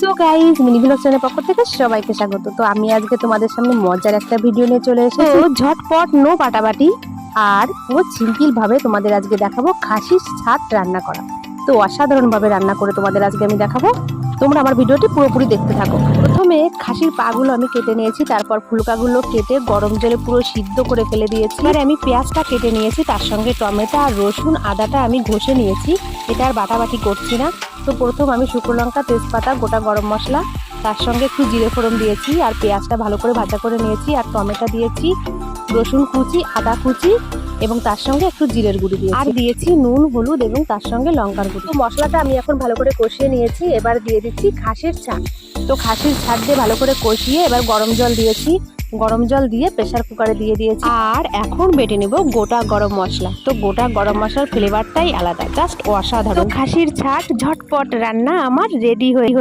So guys, mini blog চ্যানেলের পক্ষ থেকে সবাইকে স্বাগত। তো আমি আজকে তোমাদের সামনে মজার একটা ভিডিও নিয়ে চলে এসেছি। ঝটপট, নো বাটাবাটি আর পুরো সিম্পল ভাবে তোমাদের আজকে দেখাবো খাসির ছাদ রান্না করা। তো অসাধারণ ভাবে রান্না করে তোমাদের আজকে আমি দেখাবো। তোমরা আমার ভিডিওটি পুরোপুরি দেখতে থাকো। প্রথমে খাসির পাগুলো আমি কেটে নিয়েছি, তারপর ফুলকাগুলো কেটে গরম জলে পুরো সিদ্ধ করে ফেলে দিয়েছি। এবারে আমি পেঁয়াজটা কেটে নিয়েছি, তার সঙ্গে টমেটো আর রসুন আদাটা আমি ঘষে নিয়েছি। এটা আর বাটাবাটি করছি না। তো প্রথম আমি শুকনো লঙ্কা, তেজপাতা, গোটা গরম মশলা, তার সঙ্গে একটু জিরে ফোড়ন দিয়েছি আর পেঁয়াজটা ভালো করে ভাজা করে নিয়েছি আর টমেটো দিয়েছি, রসুন কুচি, আদা কুচি এবং তার সঙ্গে একটু জিরের গুঁড়ি দিয়েছি আর দিয়েছি নুন, হলুদ এবং তার সঙ্গে লঙ্কার গুঁড়ি। তো মশলাটা আমি এখন ভালো করে কষিয়ে নিয়েছি। এবার দিয়ে দিচ্ছি খাসির ছাদ। তো খাসির ছাদ দিয়ে ভালো করে কষিয়ে এবার গরম জল দিয়েছি। গরম জল দিয়ে প্রেসার কুকারে দিয়ে দিয়েছি আর এখন বেটে নেব গোটা গরম মশলা। তো গোটা গরম মশলার ফ্লেভারটাই আলাদা, জাস্ট অসাধারণ। খাসির ছাদ ঝটপট রান্না আমার রেডি হয়ে